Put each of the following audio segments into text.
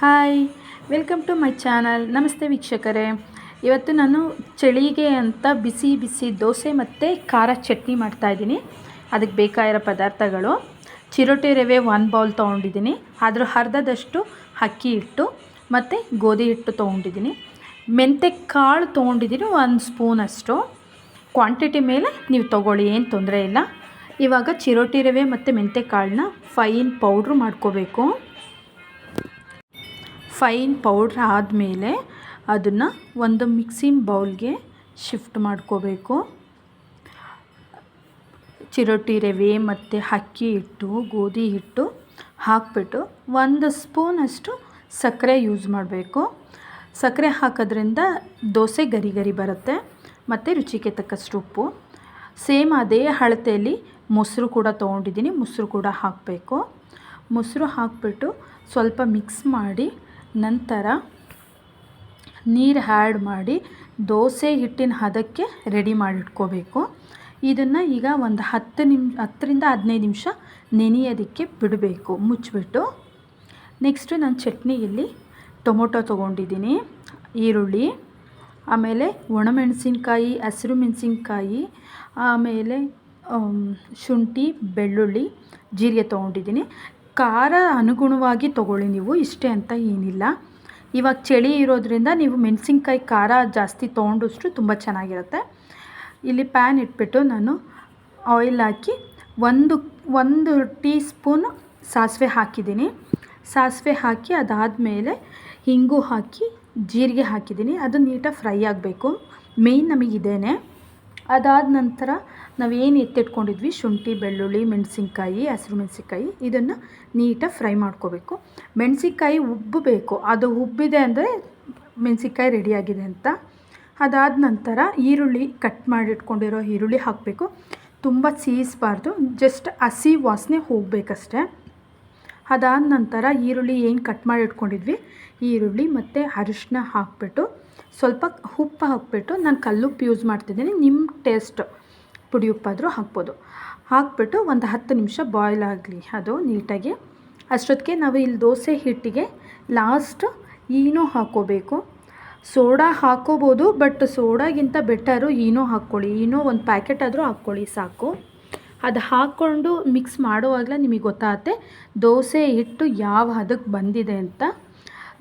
Hi, welcome to my channel. ನಮಸ್ತೆ ವೀಕ್ಷಕರೇ. ಇವತ್ತು ನಾನು ಚಳಿಗೆ ಅಂತ ಬಿಸಿ ಬಿಸಿ ದೋಸೆ ಮತ್ತು ಖಾರ ಚಟ್ನಿ ಮಾಡ್ತಾಯಿದ್ದೀನಿ. ಅದಕ್ಕೆ ಬೇಕಾಗಿರೋ ಪದಾರ್ಥಗಳು: ಚಿರೋಟಿ ರವೆ 1 ಬೌಲ್ ತೊಗೊಂಡಿದ್ದೀನಿ, ಅದ್ರ ಅರ್ಧದಷ್ಟು ಅಕ್ಕಿ ಹಿಟ್ಟು ಮತ್ತು ಗೋಧಿ ಹಿಟ್ಟು ತೊಗೊಂಡಿದ್ದೀನಿ. ಮೆಂತ್ಯ ಕಾಳು ತೊಗೊಂಡಿದ್ದೀನಿ 1 ಸ್ಪೂನಷ್ಟು. ಕ್ವಾಂಟಿಟಿ ಮೇಲೆ ನೀವು ತೊಗೊಳ್ಳಿ, ಏನು ತೊಂದರೆ ಇಲ್ಲ. ಇವಾಗ ಚಿರೋಟಿ ರವೆ ಮತ್ತು ಮೆಂತ್ಯ ಕಾಳನ್ನ ಫೈನ್ ಪೌಡ್ರ್ ಮಾಡ್ಕೋಬೇಕು. ಫೈನ್ ಪೌಡ್ರ್ ಆದಮೇಲೆ ಅದನ್ನು ಒಂದು ಮಿಕ್ಸಿಂಗ್ ಬೌಲ್ಗೆ ಶಿಫ್ಟ್ ಮಾಡ್ಕೋಬೇಕು. ಚಿರೋಟಿ ರವೆ ಮತ್ತು ಅಕ್ಕಿ ಹಿಟ್ಟು, ಗೋಧಿ ಹಿಟ್ಟು ಹಾಕಿಬಿಟ್ಟು 1 ಸ್ಪೂನಷ್ಟು ಸಕ್ಕರೆ ಯೂಸ್ ಮಾಡಬೇಕು. ಸಕ್ಕರೆ ಹಾಕೋದ್ರಿಂದ ದೋಸೆ ಗರಿ ಗರಿ ಬರುತ್ತೆ ಮತ್ತು ರುಚಿಗೆ ತಕ್ಕಷ್ಟು ಉಪ್ಪು. ಸೇಮ್ ಅದೇ ಅಳತೆಯಲ್ಲಿ ಮೊಸರು ಕೂಡ ತೊಗೊಂಡಿದ್ದೀನಿ, ಮೊಸರು ಕೂಡ ಹಾಕಬೇಕು. ಮೊಸರು ಹಾಕಿಬಿಟ್ಟು ಸ್ವಲ್ಪ ಮಿಕ್ಸ್ ಮಾಡಿ ನಂತರ ನೀರು ಆ್ಯಡ್ ಮಾಡಿ ದೋಸೆ ಹಿಟ್ಟಿನ ಹದಕ್ಕೆ ರೆಡಿ ಮಾಡಿಟ್ಕೋಬೇಕು. ಇದನ್ನು ಈಗ ಒಂದು 10ರಿಂದ 15 ನಿಮಿಷ ನೆನೆಯೋದಕ್ಕೆ ಬಿಡಬೇಕು ಮುಚ್ಚಿಬಿಟ್ಟು. ನೆಕ್ಸ್ಟು ನಾನು ಚಟ್ನಿಯಲ್ಲಿ ಟೊಮೊಟೊ ತೊಗೊಂಡಿದ್ದೀನಿ, ಈರುಳ್ಳಿ, ಆಮೇಲೆ ಒಣಮೆಣಸಿನ್ಕಾಯಿ, ಹಸಿರು ಮೆಣಸಿನ್ಕಾಯಿ, ಆಮೇಲೆ ಶುಂಠಿ, ಬೆಳ್ಳುಳ್ಳಿ, ಜೀರಿಗೆ ತೊಗೊಂಡಿದ್ದೀನಿ. ಖಾರ ಅನುಗುಣವಾಗಿ ತೊಗೊಳ್ಳಿ ನೀವು, ಇಷ್ಟೇ ಅಂತ ಏನಿಲ್ಲ. ಇವಾಗ ಚಳಿ ಇರೋದ್ರಿಂದ ನೀವು ಮೆಣಸಿನ್ಕಾಯಿ ಖಾರ ಜಾಸ್ತಿ ತೊಗೊಂಡಷ್ಟು ತುಂಬ ಚೆನ್ನಾಗಿರುತ್ತೆ. ಇಲ್ಲಿ ಪ್ಯಾನ್ ಇಟ್ಬಿಟ್ಟು ನಾನು ಆಯಿಲ್ ಹಾಕಿ ಒಂದು ಟೀ ಸ್ಪೂನ್ ಸಾಸಿವೆ ಹಾಕಿದ್ದೀನಿ. ಸಾಸಿವೆ ಹಾಕಿ ಅದಾದಮೇಲೆ ಹಿಂಗು ಹಾಕಿ ಜೀರಿಗೆ ಹಾಕಿದ್ದೀನಿ. ಅದು ನೀಟಾಗಿ ಫ್ರೈ ಆಗಬೇಕು, ಮೇಯ್ನ್ ನಮಗಿದೇನೆ. ಅದಾದ ನಂತರ ನಾವೇನು ಎತ್ತಿಟ್ಕೊಂಡಿದ್ವಿ ಶುಂಠಿ, ಬೆಳ್ಳುಳ್ಳಿ, ಮೆಣಸಿನ್ಕಾಯಿ, ಹಸಿರು ಮೆಣಸಿನ್ಕಾಯಿ, ಇದನ್ನು ನೀಟಾಗಿ ಫ್ರೈ ಮಾಡ್ಕೋಬೇಕು. ಮೆಣಸಿನ್ಕಾಯಿ ಉಬ್ಬಬೇಕು, ಅದು ಉಬ್ಬಿದೆ ಅಂದರೆ ಮೆಣಸಿನ್ಕಾಯಿ ರೆಡಿಯಾಗಿದೆ ಅಂತ. ಅದಾದ ನಂತರ ಈರುಳ್ಳಿ, ಕಟ್ ಮಾಡಿಟ್ಕೊಂಡಿರೋ ಈರುಳ್ಳಿ ಹಾಕಬೇಕು. ತುಂಬ ಸೀಯಿಸಬಾರ್ದು, ಜಸ್ಟ್ ಹಸಿ ವಾಸನೆ ಹೋಗಬೇಕಷ್ಟೆ. ಅದಾದ ನಂತರ ಈರುಳ್ಳಿ ಏನು ಕಟ್ ಮಾಡಿ ಇಟ್ಕೊಂಡಿದ್ವಿ, ಈರುಳ್ಳಿ ಮತ್ತು ಅರಿಶಿನ ಹಾಕಿಬಿಟ್ಟು ಸ್ವಲ್ಪ ಉಪ್ಪು ಹಾಕಿಬಿಟ್ಟು, ನಾನು ಕಲ್ಲುಪ್ಪು ಯೂಸ್ ಮಾಡ್ತಿದ್ದೀನಿ, ನಿಮ್ಮ ಟೇಸ್ಟ್ ಪುಡಿ ಉಪ್ಪಾದರೂ ಹಾಕ್ಬೋದು. ಹಾಕಿಬಿಟ್ಟು ಒಂದು 10 ನಿಮಿಷ ಬಾಯ್ಲ್ ಆಗಲಿ ಅದು ನೀಟಾಗಿ. ಅಷ್ಟೊತ್ತಿಗೆ ನಾವು ಇಲ್ಲಿ ದೋಸೆ ಹಿಟ್ಟಿಗೆ ಲಾಸ್ಟ್ ಈನೋ ಹಾಕ್ಕೋಬೇಕು. ಸೋಡಾ ಹಾಕ್ಕೋಬೋದು, ಬಟ್ ಸೋಡಾಗಿಂತ ಬೆಟರು ಈನೋ ಹಾಕ್ಕೊಳ್ಳಿ. ಈನೋ ಒಂದು ಪ್ಯಾಕೆಟ್ ಆದರೂ ಹಾಕ್ಕೊಳ್ಳಿ ಸಾಕು. ಅದು ಹಾಕ್ಕೊಂಡು ಮಿಕ್ಸ್ ಮಾಡುವಾಗಲೇ ನಿಮಗೆ ಗೊತ್ತಾಗುತ್ತೆ ದೋಸೆ ಹಿಟ್ಟು ಯಾವ ಹದಕ್ಕೆ ಬಂದಿದೆ ಅಂತ.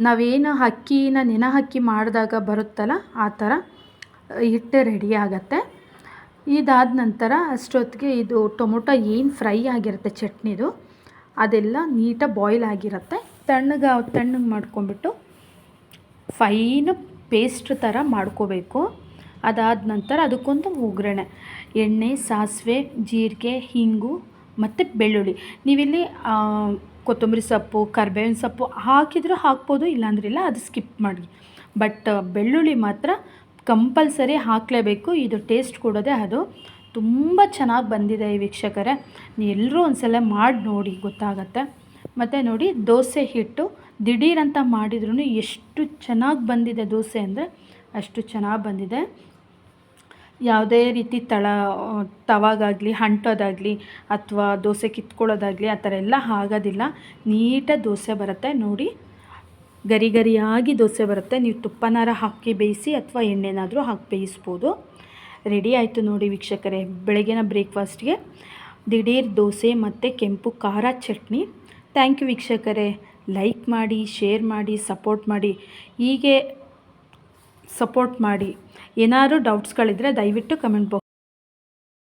ನಾವೇನು ಅಕ್ಕಿನ ನೆನೆ ಹಾಕಿ ಮಾಡಿದಾಗ ಬರುತ್ತಲ್ಲ, ಆ ಥರ ಹಿಟ್ಟು ರೆಡಿ ಆಗತ್ತೆ. ಇದಾದ ನಂತರ ಅಷ್ಟೊತ್ತಿಗೆ ಇದು ಟೊಮೊಟೊ ಏನು ಫ್ರೈ ಆಗಿರುತ್ತೆ ಚಟ್ನಿದು, ಅದೆಲ್ಲ ನೀಟಾಗಿ ಬಾಯ್ಲ್ ಆಗಿರುತ್ತೆ. ತಣ್ಣಗೆ ಮಾಡ್ಕೊಂಬಿಟ್ಟು ಫೈನ್ ಪೇಸ್ಟ್ ಥರ ಮಾಡ್ಕೋಬೇಕು. ಅದಾದ ನಂತರ ಅದಕ್ಕೊಂದು ಒಗ್ಗರಣೆ: ಎಣ್ಣೆ, ಸಾಸಿವೆ, ಜೀರಿಗೆ, ಹಿಂಗು ಮತ್ತು ಬೆಳ್ಳುಳ್ಳಿ. ನೀವಿಲ್ಲಿ ಕೊತ್ತಂಬರಿ ಸೊಪ್ಪು, ಕರಿಬೇವಿನ ಸೊಪ್ಪು ಹಾಕಿದರೂ ಹಾಕ್ಬೋದು, ಇಲ್ಲಾಂದ್ರಿಲ್ಲ, ಅದು ಸ್ಕಿಪ್ ಮಾಡಿ. ಬಟ್ ಬೆಳ್ಳುಳ್ಳಿ ಮಾತ್ರ ಕಂಪಲ್ಸರಿ ಹಾಕಲೇಬೇಕು. ಇದು ಟೇಸ್ಟ್ ಕೊಡೋದೇ ಅದು. ತುಂಬ ಚೆನ್ನಾಗಿ ಬಂದಿದೆ ವೀಕ್ಷಕರೇ, ಎಲ್ಲರೂ ಒಂದ್ಸಲ ಮಾಡಿ ನೋಡಿ, ಗೊತ್ತಾಗತ್ತೆ. ಮತ್ತು ನೋಡಿ, ದೋಸೆ ಹಿಟ್ಟು ದಿಢೀರಂತ ಮಾಡಿದ್ರೂ ಎಷ್ಟು ಚೆನ್ನಾಗಿ ಬಂದಿದೆ ದೋಸೆ ಅಂದರೆ ಅಷ್ಟು ಚೆನ್ನಾಗಿ ಬಂದಿದೆ. ಯಾವುದೇ ರೀತಿ ತವಾಗಾಗಲಿ, ಅಂಟೋದಾಗಲಿ ಅಥವಾ ದೋಸೆ ಕಿತ್ಕೊಳ್ಳೋದಾಗಲಿ ಆ ಥರ ಎಲ್ಲ ಆಗೋದಿಲ್ಲ. ನೀಟಾಗಿ ದೋಸೆ ಬರುತ್ತೆ ನೋಡಿ, ಗರಿ ಗರಿಯಾಗಿ ದೋಸೆ ಬರುತ್ತೆ. ನೀವು ತುಪ್ಪನಾರ ಹಾಕಿ ಬೇಯಿಸಿ ಅಥವಾ ಎಣ್ಣೆನಾದರೂ ಹಾಕಿ ಬೇಯಿಸ್ಬೋದು. ರೆಡಿ ಆಯಿತು ನೋಡಿ ವೀಕ್ಷಕರೇ, ಬೆಳಗಿನ ಬ್ರೇಕ್ಫಾಸ್ಟ್ಗೆ ದಿಢೀರ್ ದೋಸೆ ಮತ್ತು ಕೆಂಪು ಖಾರ ಚಟ್ನಿ. ಥ್ಯಾಂಕ್ ಯು ವೀಕ್ಷಕರೇ. ಲೈಕ್ ಮಾಡಿ, ಶೇರ್ ಮಾಡಿ, ಸಪೋರ್ಟ್ ಮಾಡಿ. ಹೀಗೆ ಸಪೋರ್ಟ್ ಮಾಡಿ. ಏನಾದರೂ ಡೌಟ್ಸ್ಗಳಿದ್ದರೆ ದಯವಿಟ್ಟು ಕಮೆಂಟ್ ಬಾಕ್ಸ್